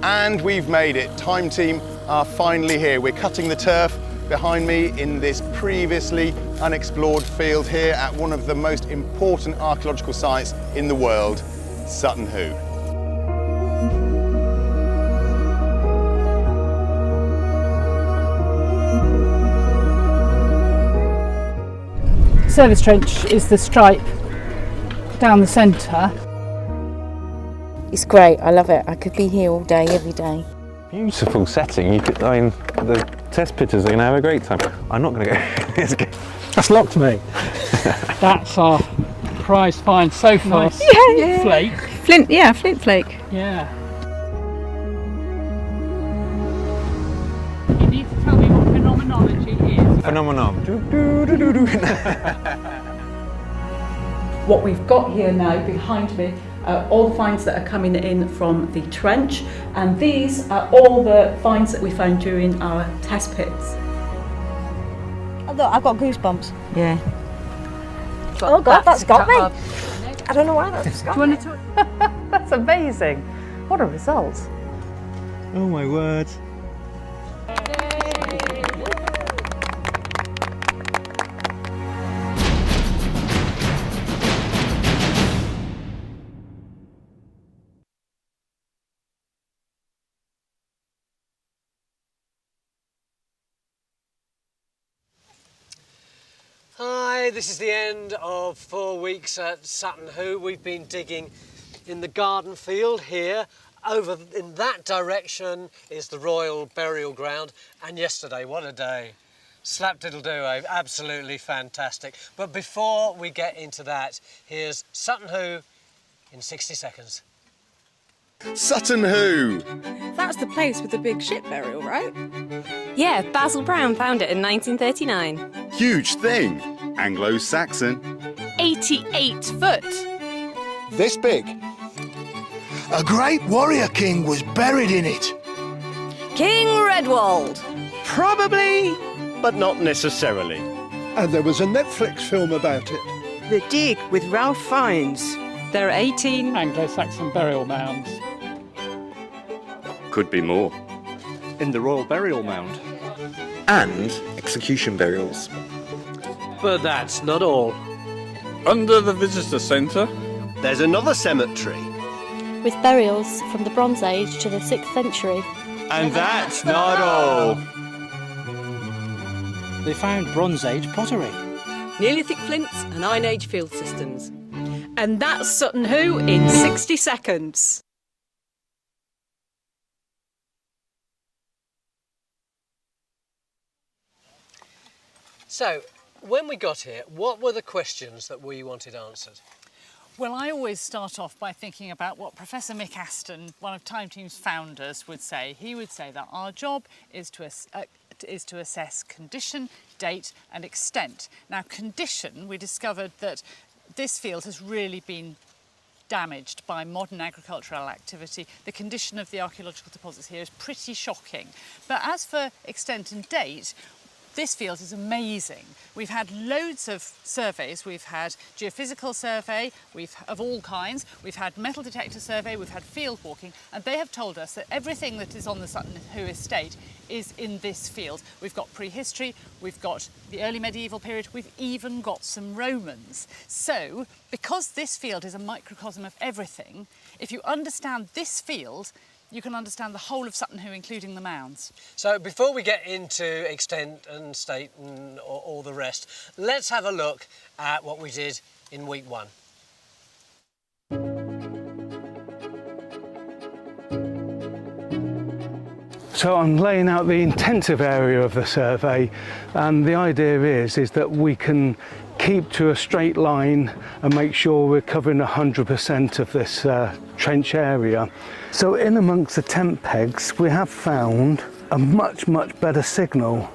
And we've made it. Time team are finally here. We're cutting the turf behind me in this previously unexplored field here at one of the most important archaeological sites in the world, Sutton Hoo. Service trench is the stripe down the centre. It's great, I love it. I could be here all day, every day. Beautiful setting. I mean, the test pitters are going to have a great time. I'm not going to go. That's locked me. That's our prize find so far. Nice. Yeah. Flake. Flint flake. Yeah. You need to tell me what phenomenology is. Phenomenon. What we've got here now behind me are all the finds that are coming in from the trench, and these are all the finds that we found during our test pits. Oh, look, I've got goosebumps. Yeah. Oh God, that's got me. I don't know why that's got me. That's amazing. What a result. Oh my word. Hi, this is the end of 4 weeks at Sutton Hoo. We've been digging in the garden field here. Over in that direction is the Royal Burial Ground. And yesterday, what a day. Slap-diddle-do, absolutely fantastic. But before we get into that, here's Sutton Hoo in 60 seconds. Sutton Hoo! That's the place with the big ship burial, right? Yeah, Basil Brown found it in 1939. Huge thing. Anglo-Saxon. 88 foot. This big. A great warrior king was buried in it. King Redwald. Probably, but not necessarily. And there was a Netflix film about it. The Dig with Ralph Fiennes. There are 18 Anglo-Saxon burial mounds. Could be more. In the Royal Burial Mound. And execution burials. But that's not all. Under the visitor centre, There's another cemetery. with burials from the Bronze Age to the 6th century. and that's not all. They found Bronze Age pottery. Neolithic flints and Iron Age field systems. And that's Sutton Hoo in 60 seconds. So, when we got here, what were the questions that we wanted answered? Well, I always start off by thinking about what Professor Mick Aston, one of Time Team's founders, would say. He would say that our job is to assess condition, date and extent. Now, condition, we discovered that this field has really been damaged by modern agricultural activity. The condition of the archaeological deposits here is pretty shocking. But as for extent and date, this field is amazing. We've had loads of surveys. We've had geophysical survey, of all kinds. We've had metal detector survey, we've had field walking, and they have told us that everything that is on the Sutton Hoo estate is in this field. We've got prehistory, we've got the early medieval period, we've even got some Romans. So, because this field is a microcosm of everything, if you understand this field, you can understand the whole of Sutton Hoo, including the mounds. So before we get into extent and state and all the rest, let's have a look at what we did in week 1. So I'm laying out the intensive area of the survey, and the idea is that we can keep to a straight line and make sure we're covering 100% of this trench area. So in amongst the tent pegs, we have found a much better signal.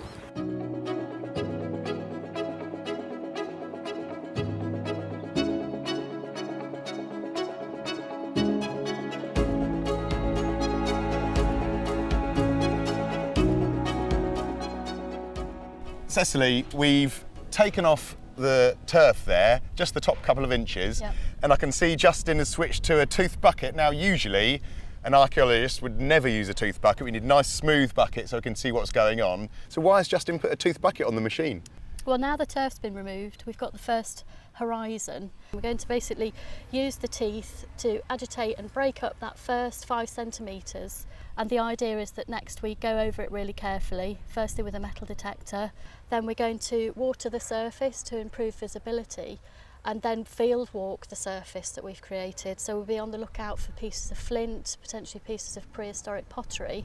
Cecily, we've taken off the turf there, just the top couple of inches, and I can see Justin has switched to a tooth bucket. Now usually an archaeologist would never use a tooth bucket. We need a nice smooth bucket so we can see what's going on. So why has Justin put a tooth bucket on the machine? Well, now the turf's been removed, we've got the first horizon. We're going to basically use the teeth to agitate and break up that first 5 centimetres. And the idea is that next we go over it really carefully, firstly with a metal detector, then we're going to water the surface to improve visibility, and then field walk the surface that we've created. So we'll be on the lookout for pieces of flint, potentially pieces of prehistoric pottery.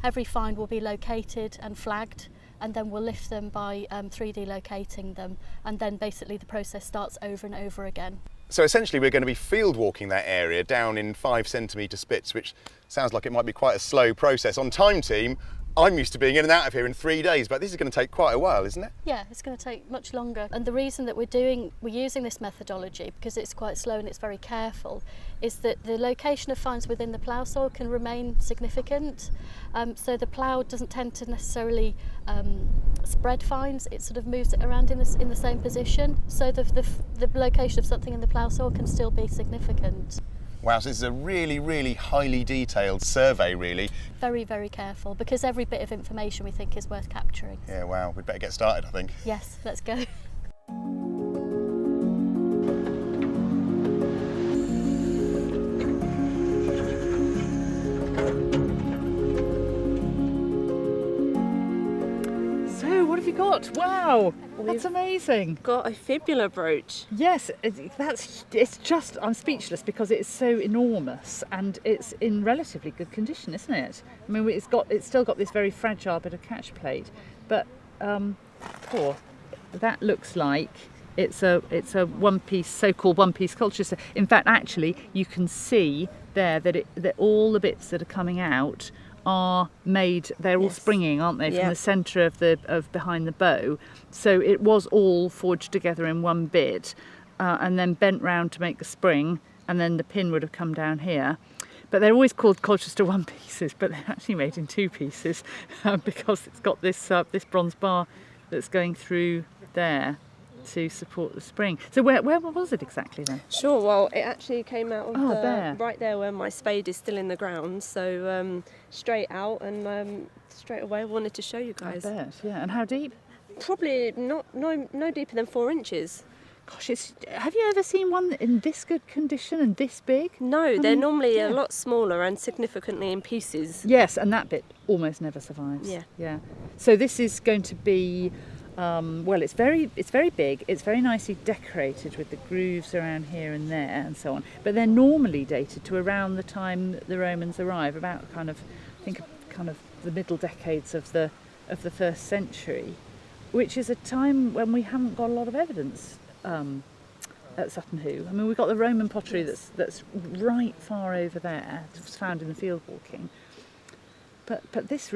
Every find will be located and flagged, and then we'll lift them by 3D locating them, and then basically the process starts over and over again. So essentially we're going to be field walking that area down in 5 centimetre spits, which sounds like it might be quite a slow process. On Time Team, I'm used to being in and out of here in 3 days, but this is going to take quite a while, isn't it? Yeah, it's going to take much longer. And the reason that we're using this methodology, because it's quite slow and it's very careful, is that the location of finds within the plough soil can remain significant. So the plough doesn't tend to necessarily spread finds, it sort of moves it around in the same position. So the location of something in the plough soil can still be significant. Wow, so this is a really, really highly detailed survey, really. Very, very careful, because every bit of information we think is worth capturing. Yeah, wow, we'd better get started, I think. Yes, let's go. So, what have you got? Wow, that's amazing. Got a fibula brooch. Yes, it's just, I'm speechless because it's so enormous and it's in relatively good condition, isn't it? I mean, it's still got this very fragile bit of catch plate, but that looks like it's a one-piece, so-called one-piece culture. So, in fact, actually, you can see there that all the bits that are coming out are made, they're all springing, aren't they, from the centre of behind the bow. So it was all forged together in one bit and then bent round to make a spring, and then the pin would have come down here. But they're always called Colchester one pieces, but they're actually made in 2 pieces because it's got this bronze bar that's going through there to support the spring. So where was it exactly then? Sure, well, it actually came out of there. right there where my spade is still in the ground, so straight out, and straight away I wanted to show you guys. I bet, yeah. And how deep? Probably no deeper than 4 inches. Gosh, have you ever seen one in this good condition and this big? No, they're normally a lot smaller and significantly in pieces. Yes, and that bit almost never survives. Yeah. So this is going to be, well, it's very big. It's very nicely decorated with the grooves around here and there and so on. But they're normally dated to around the time that the Romans arrive, about I think the middle decades of the 1st century, which is a time when we haven't got a lot of evidence at Sutton Hoo. I mean, we've got the Roman pottery that's right far over there. It was found in the field walking. But this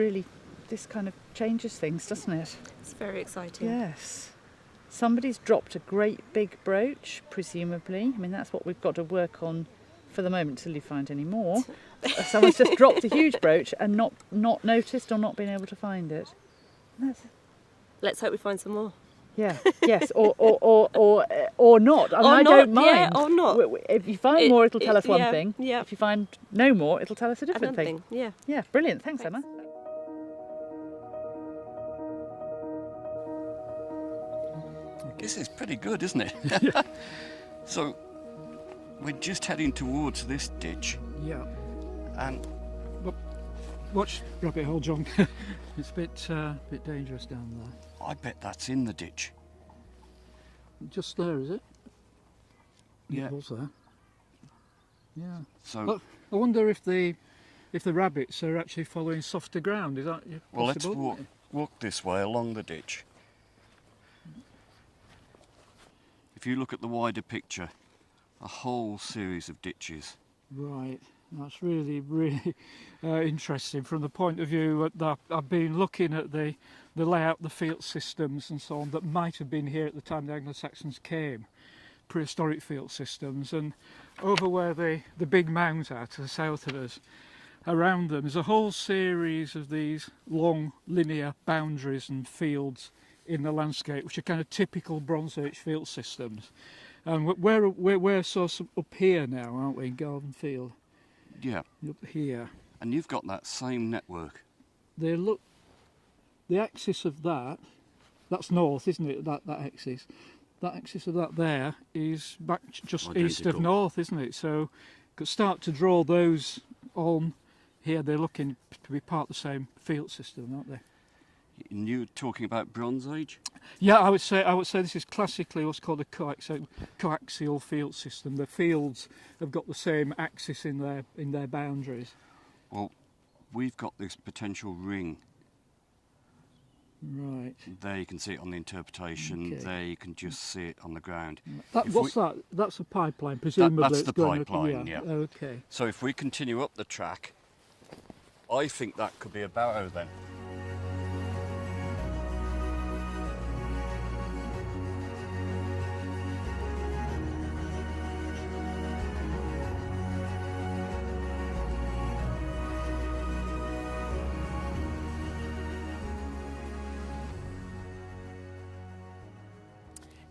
kind of changes things, doesn't it? It's very exciting. Yes. Somebody's dropped a great big brooch, presumably. I mean, that's what we've got to work on for the moment till you find any more. Someone's just dropped a huge brooch and not noticed or not been able to find it. Let's hope we find some more. Yeah. Yes. Or not. I mean, I don't mind. Yeah, or not. If you find more, it'll tell us one thing. Yeah. If you find no more, it'll tell us a different Another thing. Yeah. Yeah. Brilliant. Thanks, Emma. This is pretty good, isn't it? So we're just heading towards this ditch. Yeah. And watch rabbit hole, John. It's a bit dangerous down there. I bet that's in the ditch. Just there, is it? Yeah. It was there. Yeah. So I wonder if the rabbits are actually following softer ground. Is that possible? well, let's walk this way along the ditch. If you look at the wider picture, a whole series of ditches. Right, that's really, really interesting from the point of view that I've been looking at the layout, the field systems and so on that might have been here at the time the Anglo-Saxons came, prehistoric field systems, and over where the big mounds are to the south of us, around them is a whole series of these long linear boundaries and fields in the landscape, which are kind of typical Bronze Age field systems. And we're sort of up here now, aren't we, in Garden Field? Yeah. up here. And you've got that same network. They look, the axis of that's north, isn't it? That axis. That axis of that there is back just east of Identical. north, isn't it? So could start to draw those on here. They're looking to be part of the same field system, aren't they? And you're talking about Bronze Age? Yeah, I would say this is classically what's called a coaxial field system. The fields have got the same axis in their boundaries. Well, we've got this potential ring. Right. There you can see it on the interpretation. Okay. There you can just see it on the ground. What's that? That's a pipeline, presumably. That's it's the going pipeline, yeah. Okay. So if we continue up the track, I think that could be a barrow then.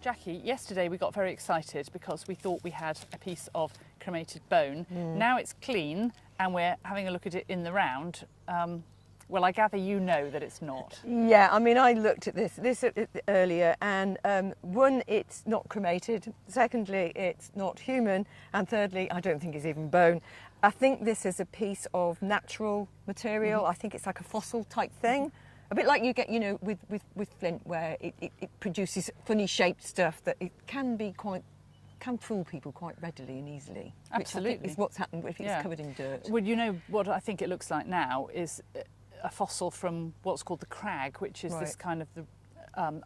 Jackie, yesterday we got very excited because we thought we had a piece of cremated bone. Now it's clean and we're having a look at it in the round. Well, I gather you know that it's not. Yeah, I mean, I looked at this earlier, and one, it's not cremated. Secondly, it's not human, and thirdly, I don't think it's even bone. I think this is a piece of natural material. I think it's like a fossil type thing. A bit like you get, you know, with flint, where it produces funny shaped stuff that it can fool people quite readily and easily. Absolutely. Which I think is what's happened if it's covered in dirt. Well, you know what I think it looks like now is a fossil from what's called the crag, which is this kind of the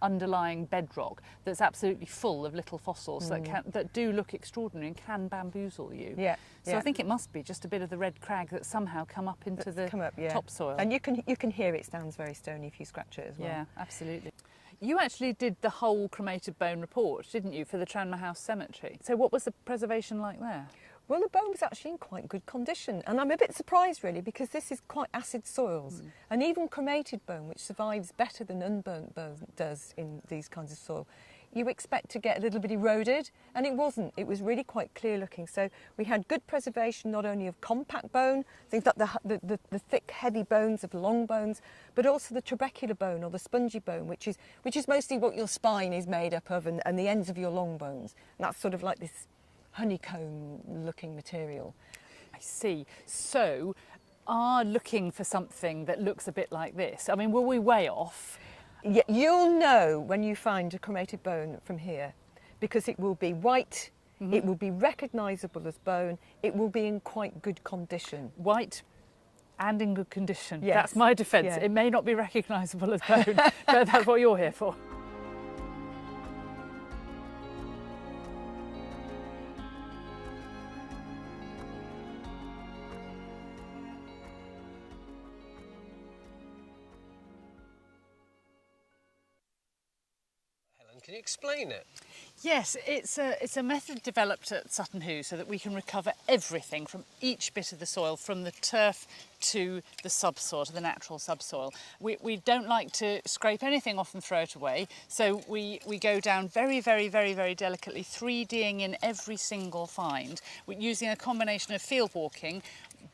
underlying bedrock that's absolutely full of little fossils that do look extraordinary and can bamboozle you. Yeah. So I think it must be just a bit of the red crag that's somehow come up into the topsoil. And you can hear it sounds very stony if you scratch it as well. Yeah, absolutely. You actually did the whole cremated bone report, didn't you, for the Tranmere House Cemetery? So what was the preservation like there? Well, the bone was actually in quite good condition, and I'm a bit surprised really, because this is quite acid soils, and even cremated bone, which survives better than unburnt bone does in these kinds of soil, you expect to get a little bit eroded, and it wasn't. It was really quite clear looking. So we had good preservation not only of compact bone, things like the thick heavy bones of long bones, but also the trabecular bone or the spongy bone, which is mostly what your spine is made up of, and the ends of your long bones. And that's sort of like this honeycomb looking material. I see. So are looking for something that looks a bit like this. I mean, were we way off? Yeah, you'll know when you find a cremated bone from here, because it will be white, it will be recognisable as bone, it will be in quite good condition. White and in good condition. Yes. That's my defence. Yeah. It may not be recognisable as bone, but that's what you're here for. Can you explain it? Yes, it's a method developed at Sutton Hoo so that we can recover everything from each bit of the soil, from the turf to the subsoil, to the natural subsoil. We don't like to scrape anything off and throw it away, so we go down very, very, very, very delicately, 3Ding in every single find, using a combination of field walking,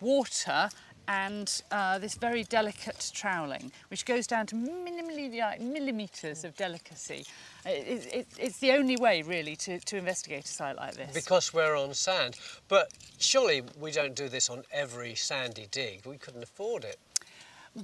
water, and this very delicate troweling, which goes down to millimetres of delicacy. It's the only way, really, to investigate a site like this. Because we're on sand. But surely we don't do this on every sandy dig. We couldn't afford it.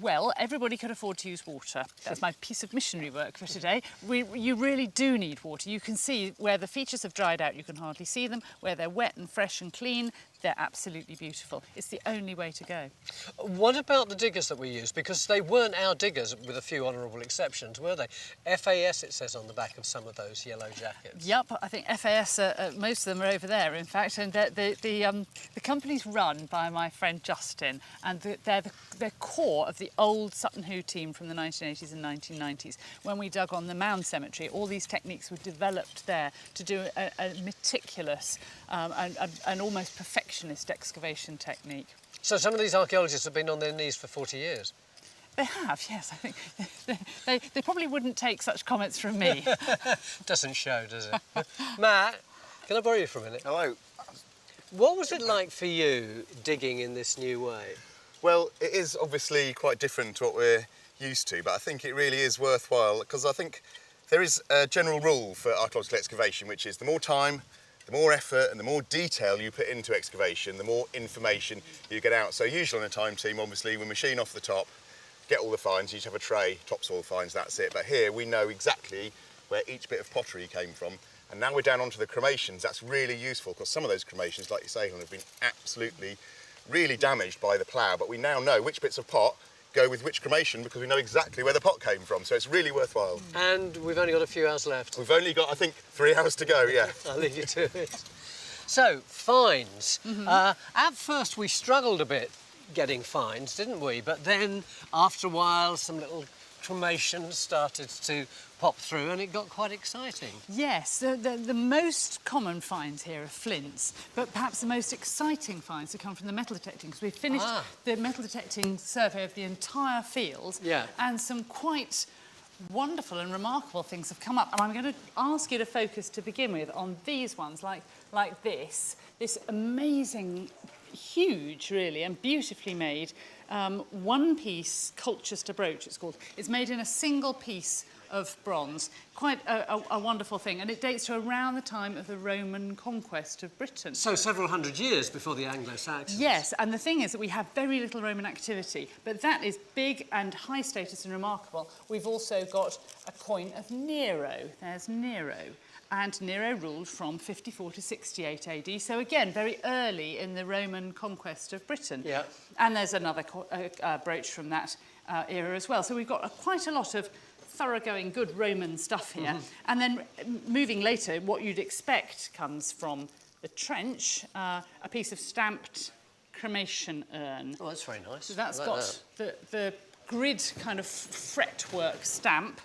Well, everybody could afford to use water. That's my piece of missionary work for today. You really do need water. You can see where the features have dried out, you can hardly see them. Where they're wet and fresh and clean, they're absolutely beautiful. It's the only way to go. What about the diggers that we used? Because they weren't our diggers, with a few honourable exceptions, were they? FAS, it says on the back of some of those yellow jackets. Yep, I think FAS, most of them are over there, in fact, and the company's run by my friend Justin, and they're core of the old Sutton Hoo team from the 1980s and 1990s. When we dug on the Mound Cemetery, all these techniques were developed there to do a meticulous and almost perfectionist excavation technique. So some of these archaeologists have been on their knees for 40 years? They have, yes. I think they probably wouldn't take such comments from me. Doesn't show, does it? Matt, can I borrow you for a minute? Hello. What was it like for you digging in this new way? Well, it is obviously quite different to what we're used to, but I think it really is worthwhile because I think there is a general rule for archaeological excavation, which is the more time, the more effort and the more detail you put into excavation, the more information you get out. So usually on a time team, obviously, we machine off the top, get all the finds, you each have a tray, topsoil finds, that's it. But here we know exactly where each bit of pottery came from. And now we're down onto the cremations. That's really useful because some of those cremations, like you say, Helen, have been absolutely really damaged by the plough, but we now know which bits of pot go with which cremation because we know exactly where the pot came from, so it's really worthwhile. And we've only got a few hours left. We've only got, I think, 3 hours to go, yeah. I'll leave you to it. So, finds. At first we struggled a bit getting finds, didn't we? But then, after a while, some little cremations started to pop through and it got quite exciting. Yes, the most common finds here are flints, but perhaps the most exciting finds have come from the metal detecting, because we've finished the metal detecting survey of the entire field, and some quite wonderful and remarkable things have come up. And I'm going to ask you to focus to begin with on these ones, like this amazing, huge really, and beautifully made one-piece Colchester brooch, it's called. It's made in a single piece of bronze. Quite a wonderful thing, and it dates to around the time of the Roman conquest of Britain. So several hundred years before the Anglo-Saxons. Yes, and the thing is that we have very little Roman activity, but that is big and high status and remarkable. We've also got a coin of Nero. There's Nero. And Nero ruled from 54 to 68 AD, so again, very early in the Roman conquest of Britain. Yeah. And there's another brooch from that era as well. So we've got quite a lot of thoroughgoing, good Roman stuff here. And then moving later, what you'd expect comes from the trench, a piece of stamped cremation urn. Oh, that's very nice. So that's got the grid kind of fretwork stamp,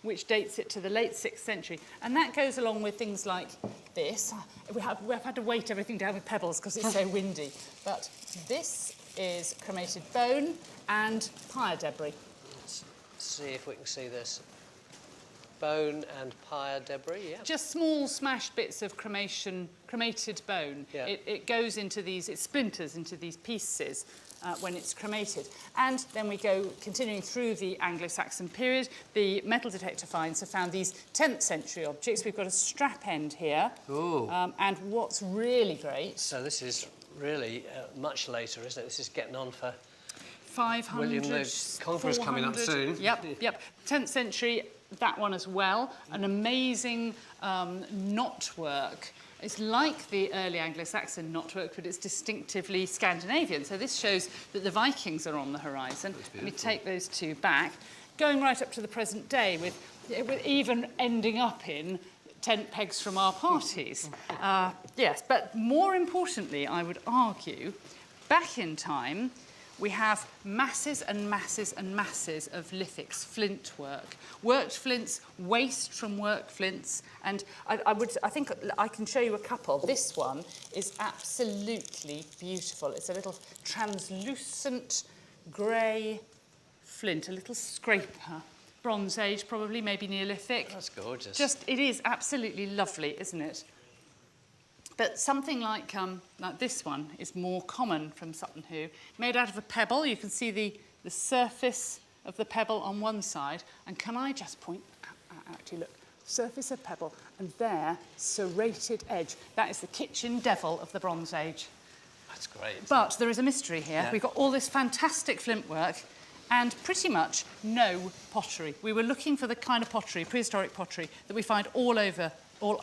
which dates it to the late 6th century. And that goes along with things like this. We've had to weight everything down with pebbles because it's so windy. But this is cremated bone and pyre debris. Let's see if we can see this. Bone and pyre debris, yeah. Just small smashed bits of cremated bone. Yeah. It goes into these, it splinters into these pieces when it's cremated. And then we go continuing through the Anglo-Saxon period. The metal detector finds have found these 10th century objects. We've got a strap end here. Ooh. And what's really great... So this is really much later, isn't it? This is getting on for 500, William the Conqueror's coming up soon. Yep. 10th century, that one as well. An amazing knotwork. It's like the early Anglo-Saxon knotwork, but it's distinctively Scandinavian. So this shows that the Vikings are on the horizon. Let me take those two back. Going right up to the present day, with even ending up in tent pegs from our parties. Yes, but more importantly, I would argue, back in time, we have masses and masses and masses of lithics, flint work. Worked flints, waste from work flints, and I think I can show you a couple. This one is absolutely beautiful. It's a little translucent grey flint, a little scraper. Bronze Age, probably, maybe Neolithic. That's gorgeous. It is absolutely lovely, isn't it? But something like this one is more common from Sutton Hoo. Made out of a pebble. You can see the surface of the pebble on one side. And can I just point, actually look, surface of pebble, and there, serrated edge. That is the kitchen devil of the Bronze Age. That's great. But there is a mystery here. Yeah. We've got all this fantastic flint work and pretty much no pottery. We were looking for the kind of pottery, prehistoric pottery, that we find all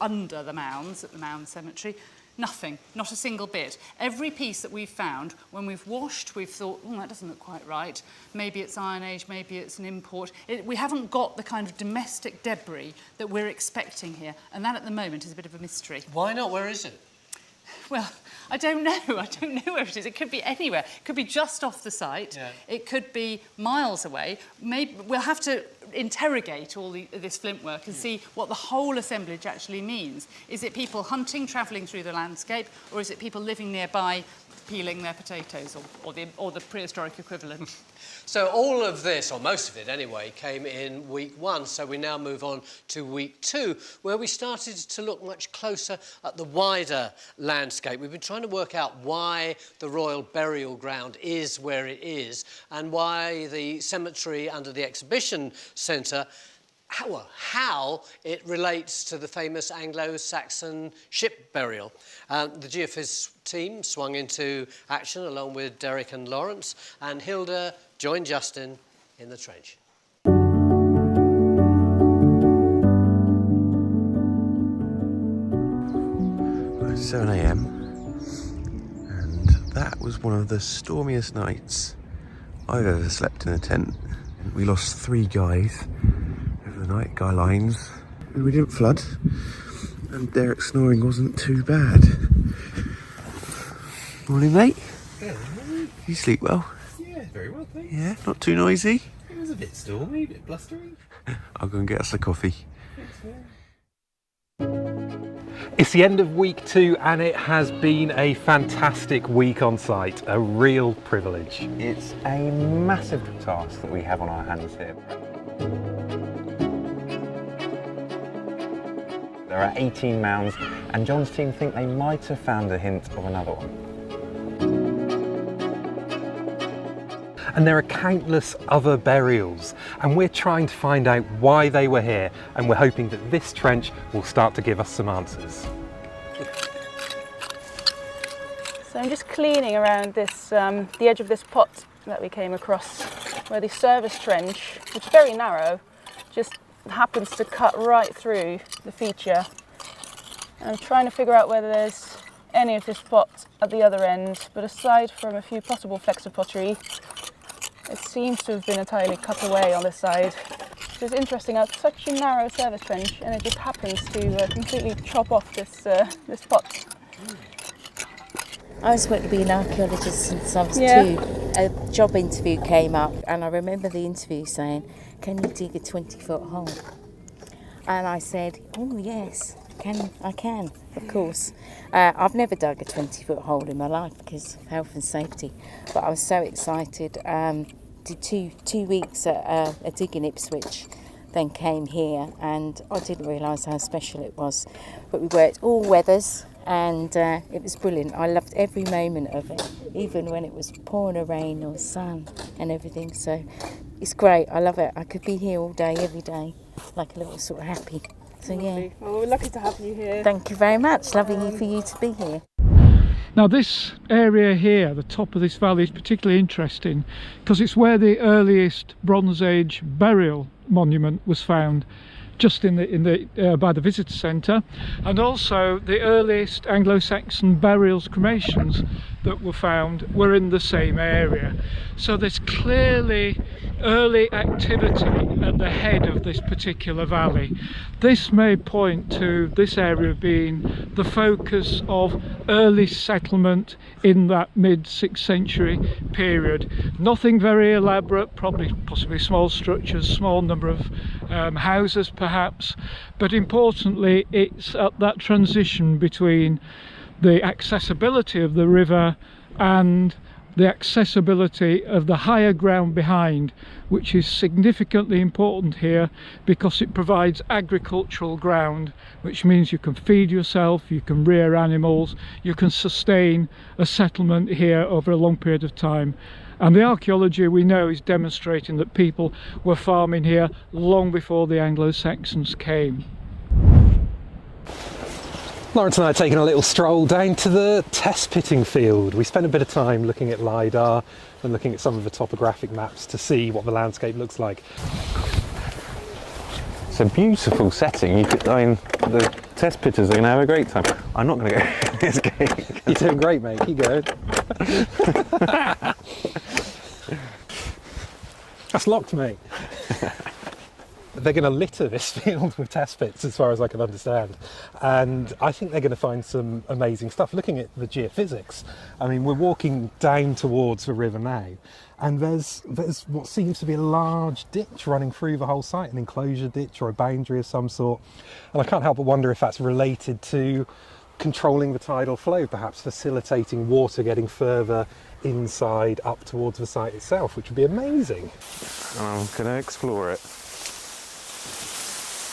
under the mounds at the Mound Cemetery. Nothing, not a single bit. Every piece that we've found, when we've washed, we've thought, oh, that doesn't look quite right. Maybe it's Iron Age, maybe it's an import. We haven't got the kind of domestic debris that we're expecting here, and that at the moment is a bit of a mystery. Why not? Where is it? Well, I don't know. I don't know where it is. It could be anywhere. It could be just off the site. Yeah. It could be miles away. Maybe we'll have to interrogate all this flint work and see what the whole assemblage actually means. Is it people hunting, travelling through the landscape, or is it people living nearby, peeling their potatoes, or the prehistoric equivalent. So all of this, or most of it anyway, came in week 1. So we now move on to week 2, where we started to look much closer at the wider landscape. We've been trying to work out why the Royal Burial Ground is where it is, and why the cemetery under the Exhibition Centre, how it relates to the famous Anglo-Saxon ship burial. The geophys team swung into action along with Derek and Lawrence, and Hilda joined Justin in the trench. 7 a.m. and that was one of the stormiest nights I've ever slept in a tent. We lost 3 guys over the night, guy lines. We didn't flood, and Derek's snoring wasn't too bad. Morning, mate. Hello, mate. You sleep well? Yeah, very well, thanks. Yeah, not too noisy? It was a bit stormy, a bit blustery. I'll go and get us a coffee. Thanks, man. It's the end of week 2 and it has been a fantastic week on site, a real privilege. It's a massive task that we have on our hands here. There are 18 mounds and John's team think they might have found a hint of another one. And there are countless other burials, and we're trying to find out why they were here, and we're hoping that this trench will start to give us some answers. So I'm just cleaning around this, the edge of this pot that we came across, where the service trench, which is very narrow, just happens to cut right through the feature. And I'm trying to figure out whether there's any of this pot at the other end, but aside from a few possible flecks of pottery, it seems to have been entirely cut away on this side, which is interesting. It's such a narrow service trench, and it just happens to completely chop off this this pot. I was supposed to be an archaeologist since I was 2. A job interview came up, and I remember the interview saying, "Can you dig a 20-foot hole?" And I said, "Oh yes, I can, of course." I've never dug a 20-foot hole in my life because of health and safety, but I was so excited. Did two weeks at a dig in Ipswich, then came here, and I didn't realise how special it was. But we worked all weathers, and it was brilliant. I loved every moment of it, even when it was pouring a rain or sun and everything. So it's great. I love it. I could be here all day, every day, like a little sort of happy. So yeah. Well, we're lucky to have you here. Thank you very much. Lovely for you to be here. Now this area here, the top of this valley, is particularly interesting because it's where the earliest Bronze Age burial monument was found, just in the by the visitor centre, and also the earliest Anglo-Saxon burials, cremations that were found were in the same area. So there's clearly early activity at the head of this particular valley. This may point to this area being the focus of early settlement in that mid-6th century period. Nothing very elaborate, possibly small structures, small number of houses perhaps, but importantly it's at that transition between the accessibility of the river and the accessibility of the higher ground behind, which is significantly important here because it provides agricultural ground, which means you can feed yourself, you can rear animals, you can sustain a settlement here over a long period of time. And the archaeology we know is demonstrating that people were farming here long before the Anglo-Saxons came. Lawrence and I are taking a little stroll down to the test pitting field. We spent a bit of time looking at LiDAR and looking at some of the topographic maps to see what the landscape looks like. It's a beautiful setting. The test pitters are going to have a great time. I'm not going to go this game. You're doing great, mate. Keep going. That's locked, mate. They're going to litter this field with test pits, as far as I can understand, and I think they're going to find some amazing stuff. Looking at the geophysics, I mean, we're walking down towards the river now, and there's what seems to be a large ditch running through the whole site, an enclosure ditch or a boundary of some sort, and I can't help but wonder if that's related to controlling the tidal flow, perhaps facilitating water getting further inside up towards the site itself, which would be amazing. I'm going to explore it.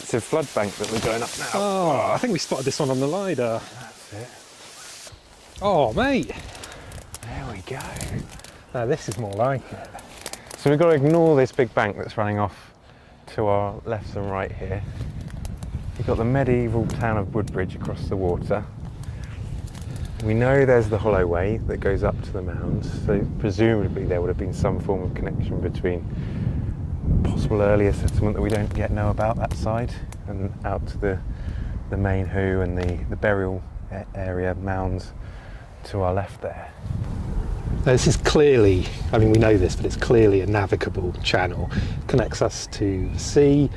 It's a flood bank that we're going up now. Oh, I think we spotted this one on the LiDAR. That's it. Oh, mate. There we go. Now this is more like it. So we've got to ignore this big bank that's running off to our left and right here. You've got the medieval town of Woodbridge across the water. We know there's the hollow way that goes up to the mound, so presumably there would have been some form of connection between possible earlier settlement that we don't yet know about that side and out to the main Hoo and the burial area mounds to our left there. Now this is clearly, I mean we know this, but it's clearly a navigable channel. It connects us to the sea.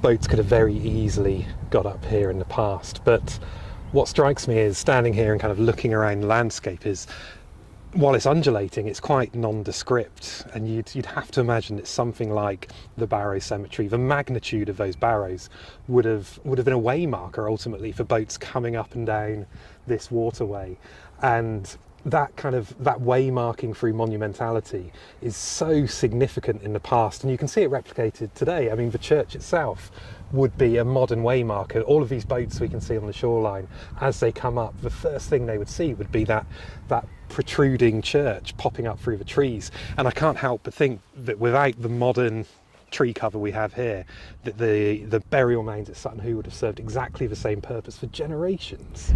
Boats could have very easily got up here in the past, but what strikes me is standing here and kind of looking around the landscape is, while it's undulating, it's quite nondescript, and you'd have to imagine it's something like the Barrow Cemetery. The magnitude of those barrows would have been a way marker ultimately for boats coming up and down this waterway, and that way marking through monumentality is so significant in the past, and you can see it replicated today. I mean, the church itself would be a modern way marker. All of these boats we can see on the shoreline, as they come up, the first thing they would see would be that protruding church popping up through the trees. And I can't help but think that without the modern tree cover we have here, that the burial mounds at Sutton Hoo would have served exactly the same purpose for generations.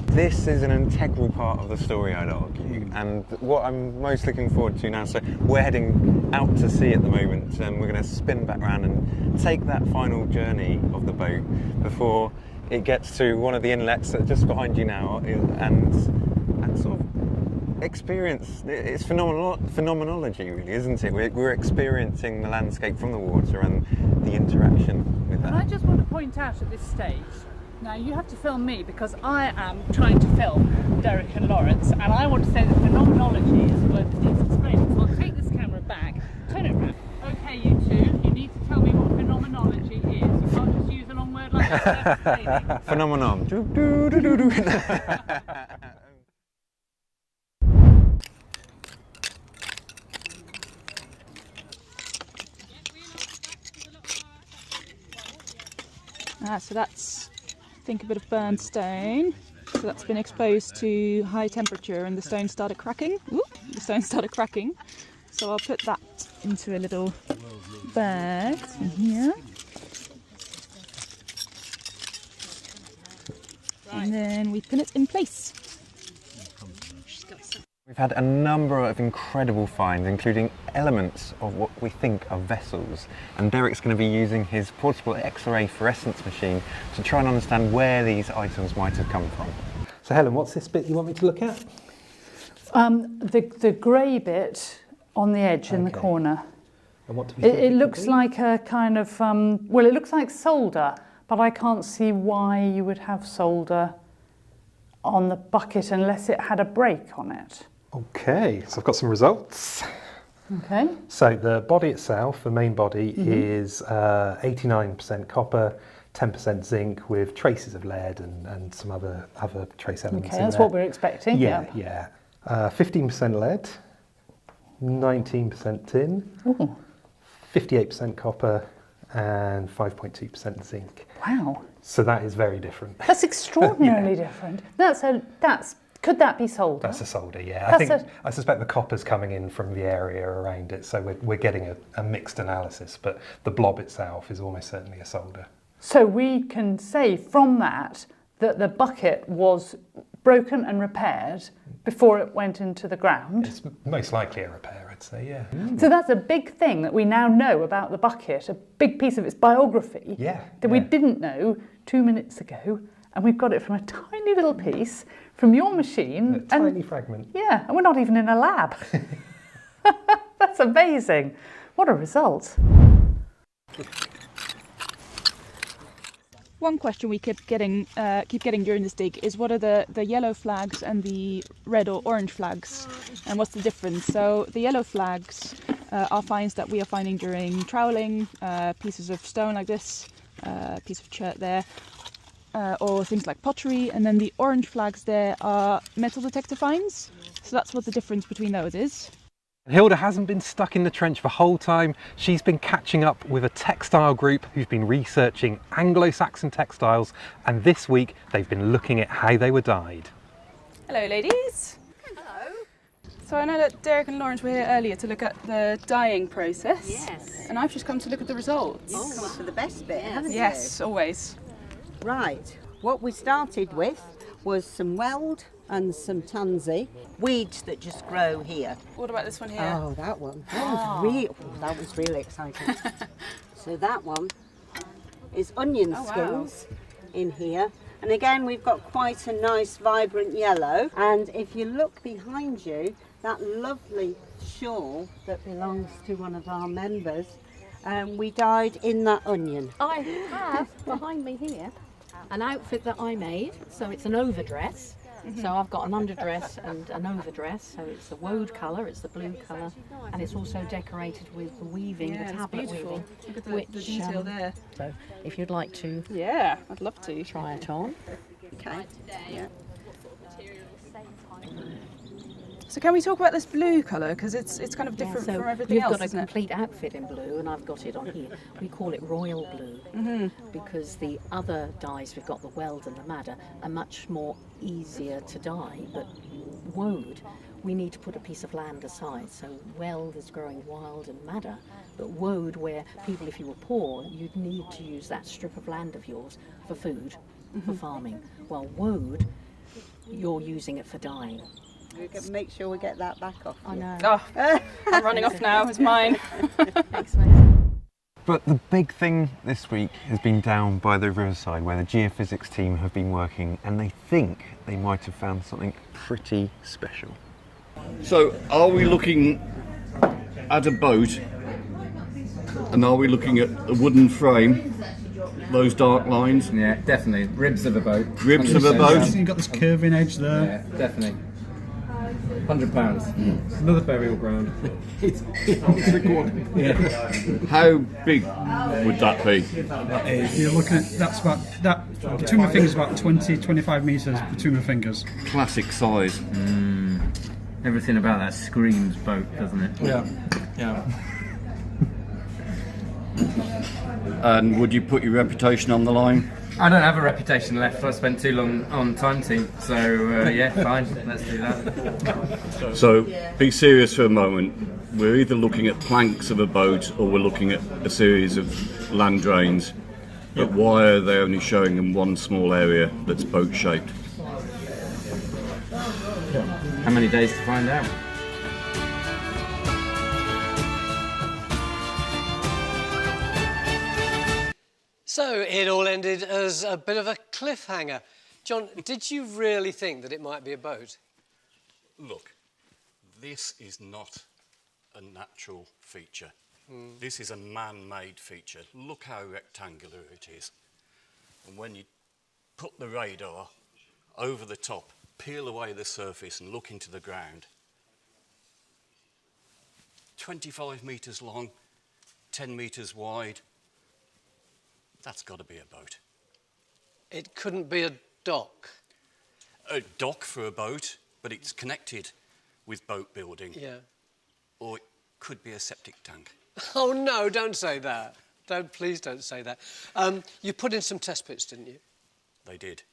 This is an integral part of the story, I'd argue, and what I'm most looking forward to now, so we're heading out to sea at the moment, and we're going to spin back around and take that final journey of the boat before it gets to one of the inlets that are just behind you now, and sort of experience, it's phenomenology really, isn't it? We're experiencing the landscape from the water and the interaction with that. And I just want to point out at this stage, now you have to film me because I am trying to film Derek and Lawrence, and I want to say that phenomenology is a word that needs explaining. So I'll take this camera back, turn it around. Okay, you two, you need to tell me what phenomenology is. You can't just use a long word like that. Phenomenon. So that's, think a bit of burned stone. So that's been exposed to high temperature and the stone started cracking. Ooh, the stone started cracking. So I'll put that into a little bag in here. And then we pin it in place. We've had a number of incredible finds, including elements of what we think are vessels, and Derek's going to be using his portable X-ray fluorescence machine to try and understand where these items might have come from. So Helen, what's this bit you want me to look at? The grey bit on the edge in the corner. And what do we think it looks like a kind of, well, it looks like solder, but I can't see why you would have solder on the bucket unless it had a break on it. Okay, so I've got some results. Okay. So the body itself, the main body, is 89% copper, 10% zinc with traces of lead and some other trace elements in Okay, that's there. what we're expecting. Yeah. 15% lead, 19% tin, 58% copper, and 5.2% zinc. Wow. So that is very different. That's extraordinarily different. Could that be solder? That's a solder, yeah. I suspect the copper's coming in from the area around it, so we're getting a mixed analysis, but the blob itself is almost certainly a solder. So we can say from that the bucket was broken and repaired before it went into the ground. It's most likely a repair, I'd say, yeah. So that's a big thing that we now know about the bucket, a big piece of its biography that we didn't know 2 minutes ago, and we've got it from a tiny little piece from your machine. A tiny fragment. Yeah, and we're not even in a lab. That's amazing. What a result. One question we keep getting during this dig is what are the yellow flags and the red or orange flags, and what's the difference? So the yellow flags are finds that we are finding during troweling, pieces of stone like this, piece of chert there, or things like pottery, and then the orange flags there are metal detector finds. So that's what the difference between those is. Hilda hasn't been stuck in the trench the whole time. She's been catching up with a textile group who've been researching Anglo-Saxon textiles, and this week they've been looking at how they were dyed. Hello ladies. Hello. So I know that Derek and Lawrence were here earlier to look at the dyeing process. Yes. And I've just come to look at the results. You've come for the best bit, haven't you? Yes, always. Right, what we started with was some weld and some tansy, weeds that just grow here. What about this one here? Oh, that one. That was really exciting. So that one is onion skins in here. And again, we've got quite a nice vibrant yellow. And if you look behind you, that lovely shawl that belongs to one of our members, we dyed in that onion. I have behind me here an outfit that I made, so it's an overdress. So I've got an underdress and an overdress, so it's the woad colour, it's the blue colour, and it's also decorated with the weaving, the tablet weaving. Look at the detail there. So if you'd like to, yeah, I'd love to try it on. Okay. Yeah. So can we talk about this blue colour, because it's kind of different so from everything you've else, got a isn't it? complete outfit in blue, and I've got it on here. We call it royal blue because the other dyes we've got, the weld and the madder, are much more easier to dye, but woad, we need to put a piece of land aside. So weld is growing wild and madder, but woad, where people, if you were poor, you'd need to use that strip of land of yours for food, for farming. Well, woad, you're using it for dyeing. We can make sure we get that back off. I know. Oh, I'm running off now, it's mine. Thanks, mate. But the big thing this week has been down by the riverside where the geophysics team have been working, and they think they might have found something pretty special. So, are we looking at a boat, and are we looking at a wooden frame? Those dark lines? Yeah, definitely. Ribs of a boat. Ribs of a boat? You've got this curving edge there. Yeah, definitely. £100. Another burial ground. it's recorded. Yeah. How big would that be? You're looking at, that's about, that between my fingers about 20-25 metres between my fingers. Classic size. Everything about that screams boat, doesn't it? Yeah. And would you put your reputation on the line? I don't have a reputation left. I spent too long on time team, so yeah, fine, let's do that. So, be serious for a moment. We're either looking at planks of a boat or we're looking at a series of land drains. But why are they only showing in one small area that's boat shaped? How many days to find out? So it all ended as a bit of a cliffhanger. John, did you really think that it might be a boat? Look, this is not a natural feature. This is a man-made feature. Look how rectangular it is. And when you put the radar over the top, peel away the surface and look into the ground, 25 metres long, 10 metres wide, that's got to be a boat. It couldn't be a dock. A dock for a boat, but it's connected with boat building. Yeah. Or it could be a septic tank. Oh no, don't say that. Please don't say that. You put in some test pits, didn't you? They did.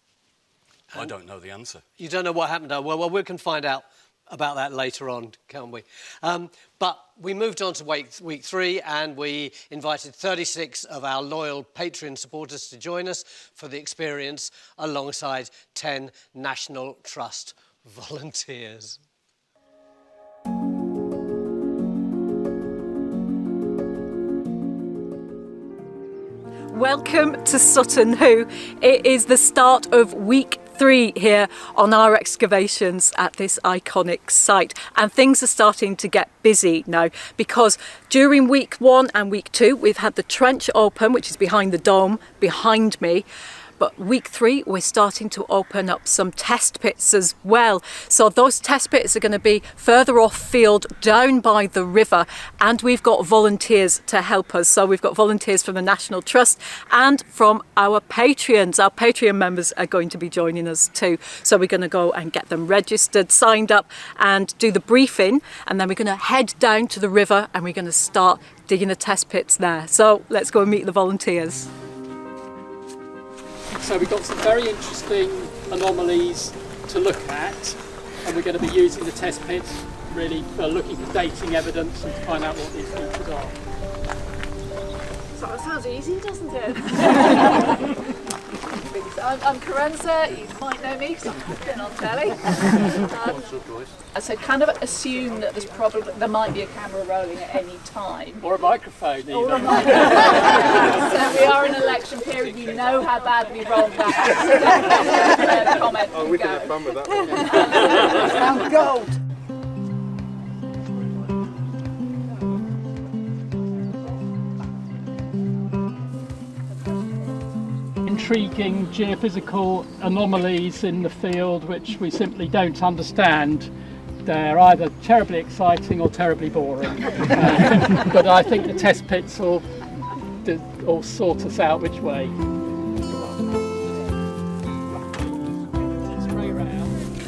I don't know the answer. You don't know what happened? Well, we can find out about that later on, can't we? But we moved on to week 3 and we invited 36 of our loyal Patreon supporters to join us for the experience alongside 10 National Trust volunteers. Welcome to Sutton Hoo. It is the start of week 3 here on our excavations at this iconic site, and things are starting to get busy now because during week 1 and week 2 we've had the trench open, which is behind the dome behind me, But week 3, we're starting to open up some test pits as well. So those test pits are going to be further off field, down by the river, and we've got volunteers to help us. So we've got volunteers from the National Trust and from our Patreons. Our Patreon members are going to be joining us too. So we're going to go and get them registered, signed up, and do the briefing, and then we're going to head down to the river and we're going to start digging the test pits there. So let's go and meet the volunteers. So we've got some very interesting anomalies to look at, and we're going to be using the test pits really for looking for dating evidence and to find out what these features are. So that sounds easy, doesn't it? I'm Carenza, you might know me because I've been on telly. So kind of assume that there might be a camera rolling at any time. Or a microphone even. Or a microphone. So we are in an election period, you know how badly wrong that comment Oh, we can can have fun with that one. Found gold! Intriguing geophysical anomalies in the field which we simply don't understand. They're either terribly exciting or terribly boring. But I think the test pits will sort us out which way.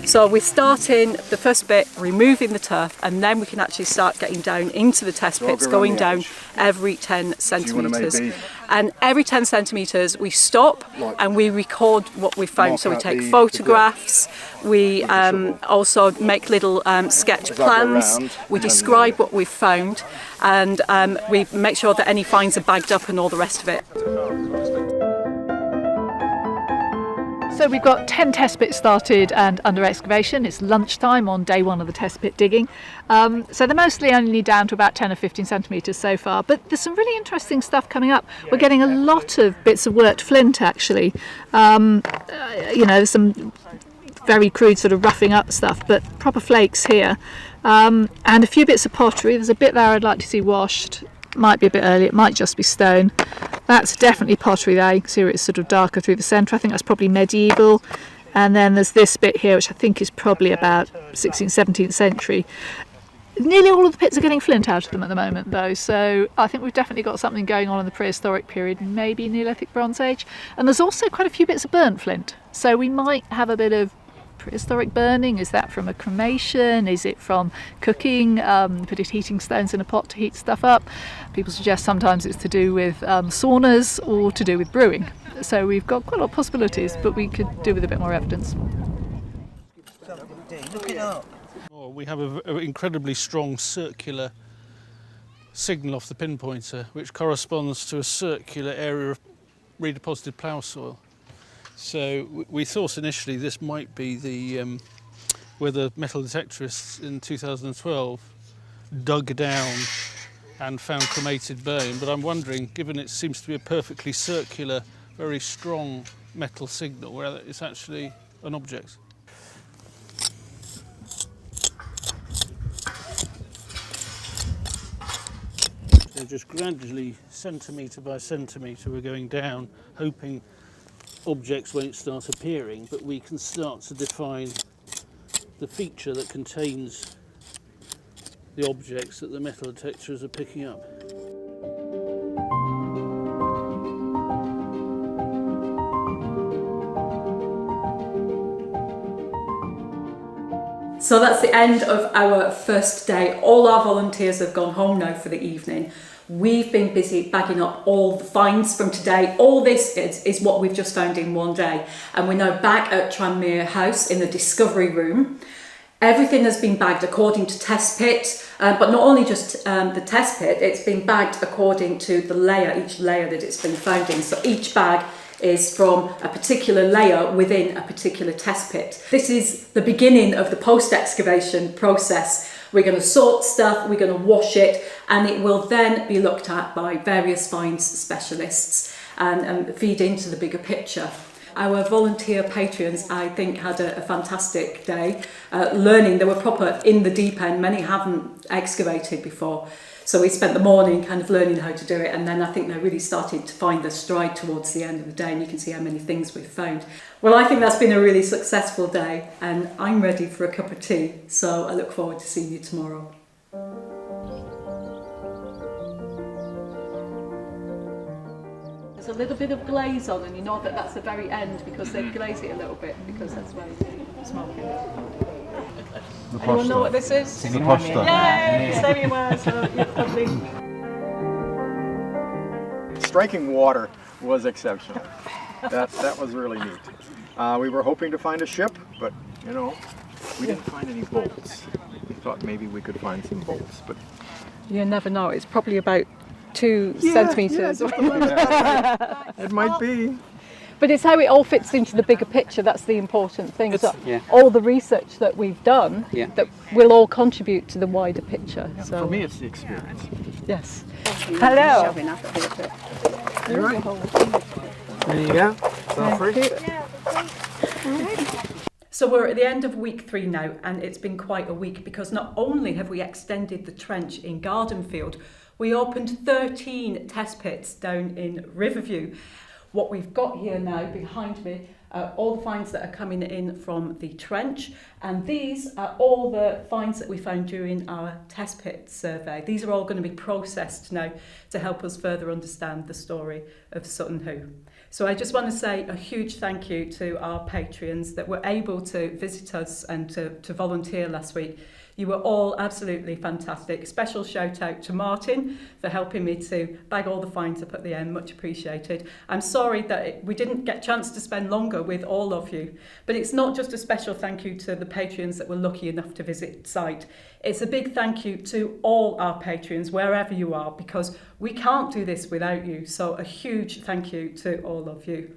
So we're starting the first bit, removing the turf, and then we can actually start getting down into the test pits, going down every 10 centimetres. And every 10 centimetres we stop and we record what we found. So we take photographs, we also make little sketch plans, we describe what we've found, and we make sure that any finds are bagged up and all the rest of it. So we've got 10 test pits started and under excavation. It's lunchtime on day 1 of the test pit digging. So they're mostly only down to about 10 or 15 centimetres so far, but there's some really interesting stuff coming up. We're getting a lot of bits of worked flint actually. You know, some very crude sort of roughing up stuff, but proper flakes here. And a few bits of pottery. There's a bit there I'd like to see washed. Might be a bit early, it might just be stone. That's definitely pottery there. You can see it's sort of darker through the centre. I think that's probably medieval. And then there's this bit here, which I think is probably about 16th, 17th century. Nearly all of the pits are getting flint out of them at the moment, though. So I think we've definitely got something going on in the prehistoric period, maybe Neolithic Bronze Age. And there's also quite a few bits of burnt flint. So we might have a bit of prehistoric burning. Is that from a cremation? Is it from cooking? Put heating stones in a pot to heat stuff up. People suggest sometimes it's to do with saunas or to do with brewing. So we've got quite a lot of possibilities, but we could do with a bit more evidence. Look it up. We have an incredibly strong circular signal off the pinpointer, which corresponds to a circular area of redeposited plough soil. So we thought initially this might be the where the metal detectorists in 2012 dug down and found cremated bone, but I'm wondering, given it seems to be a perfectly circular, very strong metal signal, whether it's actually an object. So just gradually, centimetre by centimetre, we're going down, hoping objects won't start appearing, but we can start to define the feature that contains the objects that the metal detectors are picking up. So that's the end of our first day. All our volunteers have gone home now for the evening. We've been busy bagging up all the finds from today. All this is what we've just found in one day. And we're now back at Tranquil House in the discovery room. Everything has been bagged according to test pit, but not only just the test pit, it's been bagged according to the layer, each layer that it's been found in. So each bag is from a particular layer within a particular test pit. This is the beginning of the post-excavation process. We're going to sort stuff, we're going to wash it, and it will then be looked at by various finds specialists and feed into the bigger picture. Our volunteer patrons, I think, had a fantastic day learning. They were proper in the deep end. Many haven't excavated before. So we spent the morning kind of learning how to do it, and then I think they really started to find their stride towards the end of the day, and you can see how many things we've found. Well, I think that's been a really successful day, and I'm ready for a cup of tea, so I look forward to seeing you tomorrow. There's a little bit of glaze on, and you know that that's the very end because they've glazed it a little bit because that's where it's smoking. Anyone know what this is? The posh stuff. Yay! Stevia ware, so yeah, lovely. Striking water was exceptional. That was really neat. We were hoping to find a ship, but you know, we didn't find any bolts. We thought maybe we could find some bolts, but You never know. It's probably about 2 centimetres. It might be. But it's how it all fits into the bigger picture. That's the important thing. So yeah. all the research that we've done, Yeah. that will all contribute to the wider picture. So For me, it's the experience. yes. Hello. You right? There you go. It's all free. So we're at the end of week 3 now, and it's been quite a week because not only have we extended the trench in Gardenfield, we opened 13 test pits down in Riverview. What we've got here now behind me are all the finds that are coming in from the trench, and these are all the finds that we found during our test pit survey. These are all going to be processed now to help us further understand the story of Sutton Hoo. So I just want to say a huge thank you to our Patreons that were able to visit us and to volunteer last week. You were all absolutely fantastic. Special shout out to Martin for helping me to bag all the finds up at the end, much appreciated. I'm sorry that we didn't get a chance to spend longer with all of you, but it's not just a special thank you to the Patreons that were lucky enough to visit site. It's a big thank you to all our Patreons, wherever you are, because we can't do this without you. So a huge thank you to all of you.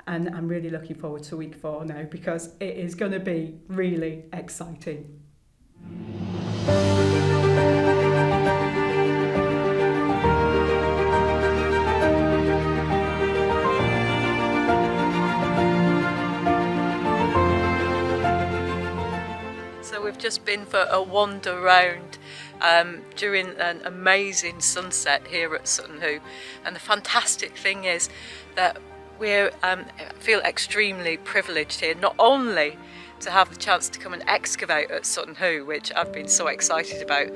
And I'm really looking forward to week 4 now because it is going to be really exciting. So we've just been for a wander round during an amazing sunset here at Sutton Hoo, and the fantastic thing is that we feel extremely privileged here, not only to have the chance to come and excavate at Sutton Hoo, which I've been so excited about,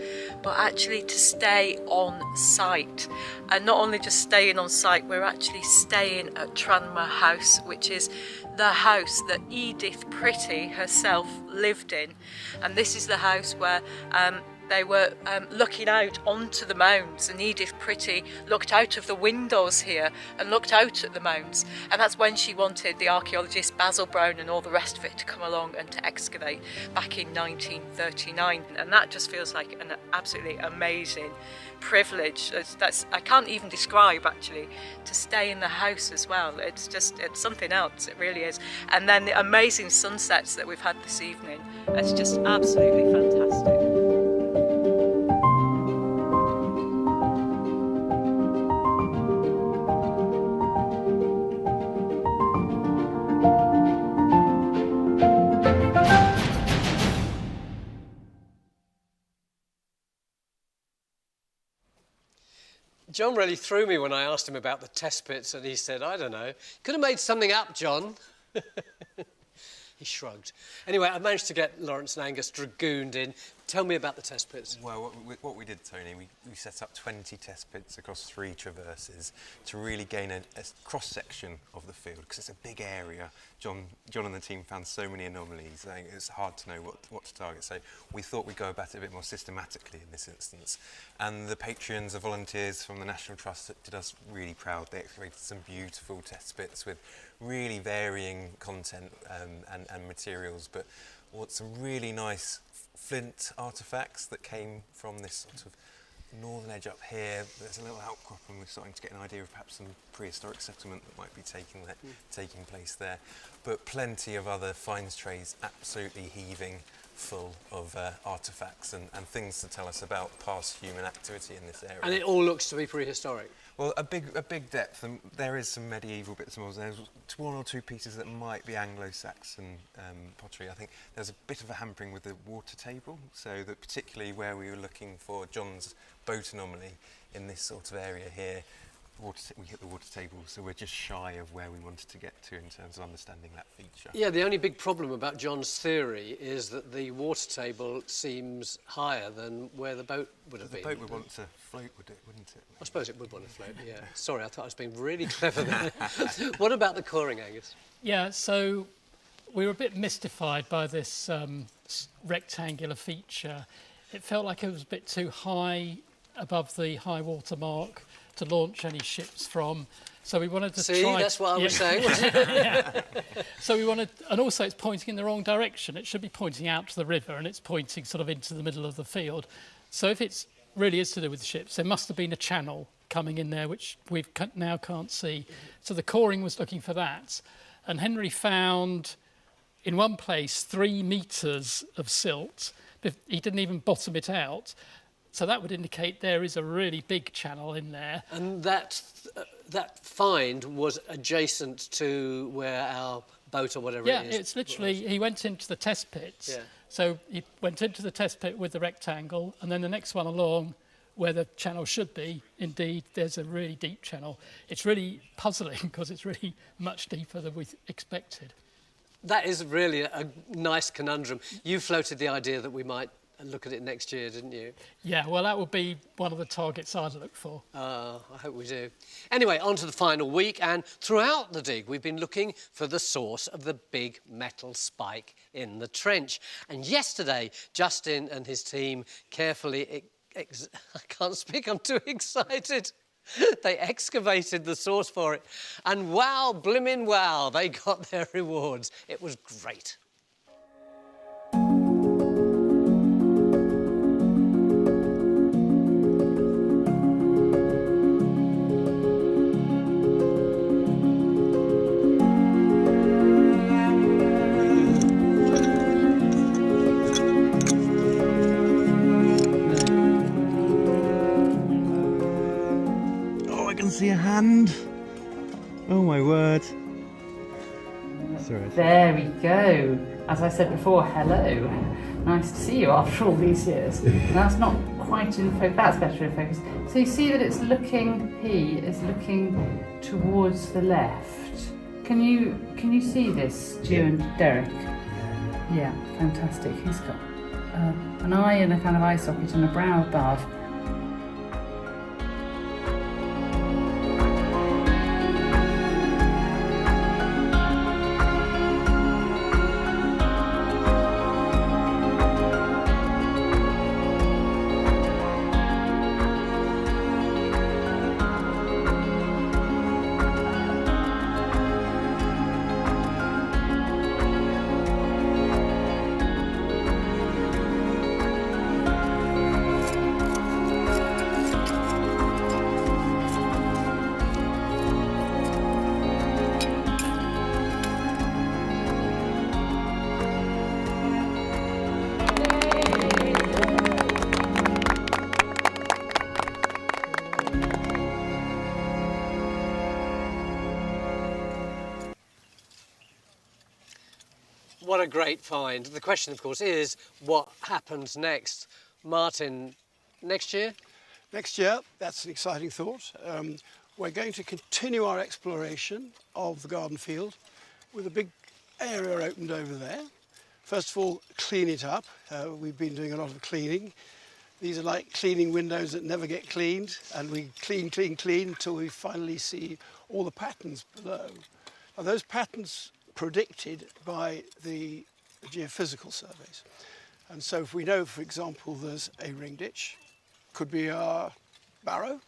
but actually to stay on site. And not only just staying on site, we're actually staying at Tranquil House, which is the house that Edith Pretty herself lived in. And this is the house where they were looking out onto the mounds, and Edith Pretty looked out of the windows here and looked out at the mounds, and that's when she wanted the archaeologist Basil Brown and all the rest of it to come along and to excavate back in 1939. And that just feels like an absolutely amazing privilege. I can't even describe, actually, to stay in the house as well. It's something else, it really is. And then the amazing sunsets that we've had this evening, it's just absolutely fantastic. John really threw me when I asked him about the test pits, and he said, I don't know. Could have made something up, John. He shrugged. Anyway, I managed to get Lawrence and Angus dragooned in. Tell me about the test pits. Well, what we did, Tony, we set up 20 test pits across 3 traverses to really gain a cross-section of the field, because it's a big area. John and the team found so many anomalies, it's hard to know what to target. So we thought we'd go about it a bit more systematically in this instance. And the patrons, the volunteers from the National Trust did us really proud. They excavated some beautiful test pits with really varying content and materials, but some really nice flint artefacts that came from this sort of northern edge up here. There's a little outcrop, and we're starting to get an idea of perhaps some prehistoric settlement that might be taking place there. But plenty of other finds trays absolutely heaving full of artefacts and things to tell us about past human activity in this area. And it all looks to be prehistoric. Well, a big depth, and there is some medieval bits and bobs. There's one or two pieces that might be Anglo-Saxon pottery. I think there's a bit of a hampering with the water table, so that particularly where we were looking for John's boat anomaly in this sort of area here, we hit the water table, so we're just shy of where we wanted to get to in terms of understanding that feature. Yeah, the only big problem about John's theory is that the water table seems higher than where the boat would have been. The boat would want to float, wouldn't it? I suppose it would want to float, yeah. Sorry, I thought I was being really clever there. What about the coring, Angus? Yeah, so we were a bit mystified by this rectangular feature. It felt like it was a bit too high above the high water mark to launch any ships from, so we wanted to try. That's what I was saying. Yeah. So we wanted, and also it's pointing in the wrong direction. It should be pointing out to the river, and it's pointing sort of into the middle of the field. So if it's really is to do with ships, there must have been a channel coming in there, which we now can't see. So the coring was looking for that, and Henry found in one place 3 metres of silt. He didn't even bottom it out. So that would indicate there is a really big channel in there. And that find was adjacent to where our boat or whatever it is. Yeah, it's literally, he went into the test pits. Yeah. So he went into the test pit with the rectangle, and then the next one along where the channel should be, indeed, there's a really deep channel. It's really puzzling because it's really much deeper than we expected. That is really a nice conundrum. You floated the idea that we might look at it next year, didn't you? Yeah, well, that would be one of the targets I'd look for. I hope we do. Anyway, on to the final week, and throughout the dig, we've been looking for the source of the big metal spike in the trench. And yesterday, Justin and his team carefully... I can't speak, I'm too excited. They excavated the source for it. And wow, blimmin' wow, they got their rewards. It was great. See a hand. Oh my word. Sorry. There we go. As I said before, hello. Nice to see you after all these years. That's not quite in focus. That's better in focus. So you see that it's looking. He is looking towards the left. Can you see this, Stu and Derek? Yeah, fantastic. He's got an eye and a kind of eye socket and a brow above. What a great find. The question, of course, is what happens next? Martin, next year? Next year, that's an exciting thought. We're going to continue our exploration of the garden field with a big area opened over there. First of all, clean it up. We've been doing a lot of cleaning. These are like cleaning windows that never get cleaned, and we clean until we finally see all the patterns below. Now, those patterns predicted by the geophysical surveys. And so if we know, for example, there's a ring ditch, could be a barrow,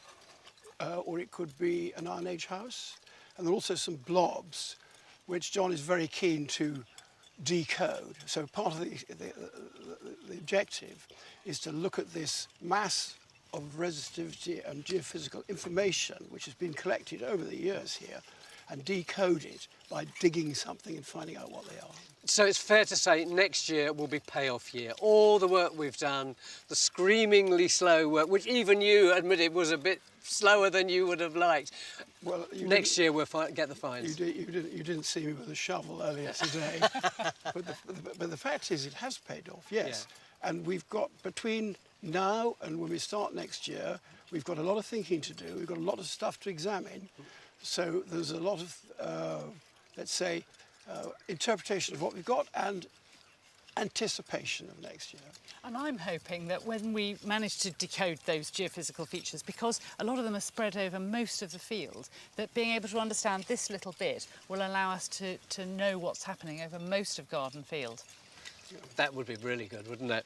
or it could be an Iron Age house. And there are also some blobs, which John is very keen to decode. So part of the objective is to look at this mass of resistivity and geophysical information which has been collected over the years here and decode it by digging something and finding out what they are. So it's fair to say next year will be payoff year. All the work we've done, the screamingly slow work, which even you admitted was a bit slower than you would have liked. Well, next year we'll get the fines. You didn't see me with a shovel earlier today, but the fact is it has paid off, yes. Yeah. And we've got, between now and when we start next year, we've got a lot of thinking to do. We've got a lot of stuff to examine. So there's a lot of, let's say, interpretation of what we've got and anticipation of next year. And I'm hoping that when we manage to decode those geophysical features, because a lot of them are spread over most of the field, that being able to understand this little bit will allow us to know what's happening over most of Garden Field. That would be really good, wouldn't it?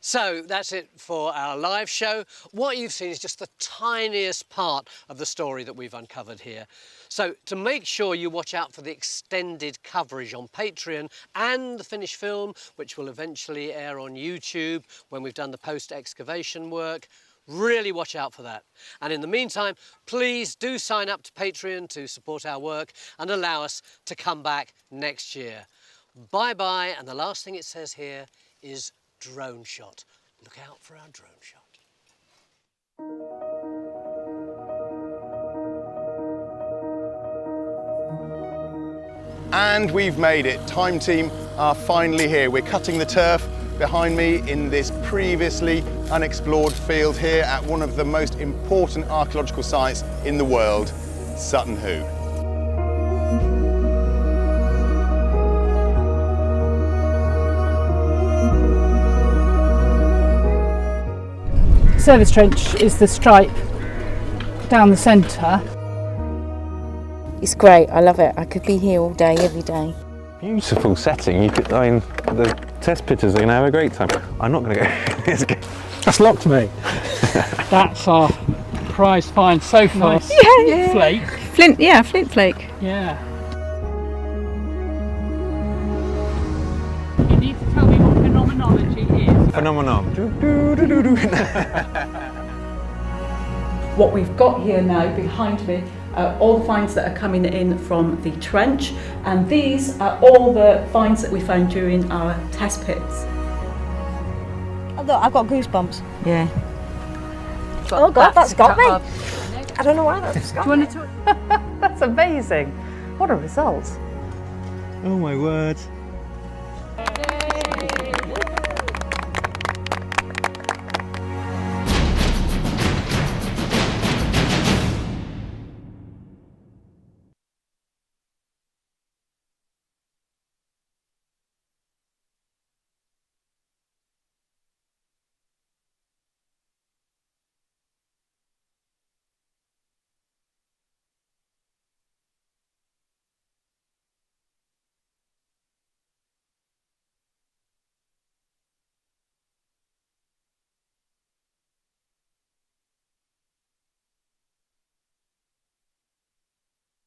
So that's it for our live show. What you've seen is just the tiniest part of the story that we've uncovered here. So to make sure you watch out for the extended coverage on Patreon and the finished film, which will eventually air on YouTube when we've done the post-excavation work, really watch out for that. And in the meantime, please do sign up to Patreon to support our work and allow us to come back next year. Bye-bye, and the last thing it says here is drone shot. Look out for our drone shot. And we've made it. Time Team are finally here. We're cutting the turf behind me in this previously unexplored field here at one of the most important archaeological sites in the world, Sutton Hoo. Service trench is the stripe down the centre. It's great, I love it. I could be here all day, every day. Beautiful setting. I mean, the test pitters are going to have a great time. I'm not going to go. That's locked me. That's our prize find so far. Nice. Yeah. Flake. Flint flake. Yeah. You need to tell me what phenomenology is. Phenomenon. What we've got here now behind me are all the finds that are coming in from the trench, and these are all the finds that we found during our test pits. Oh, look, I've got goosebumps. Yeah. Oh God, that's got me. I don't know why that's got me. That's amazing. What a result. Oh my word.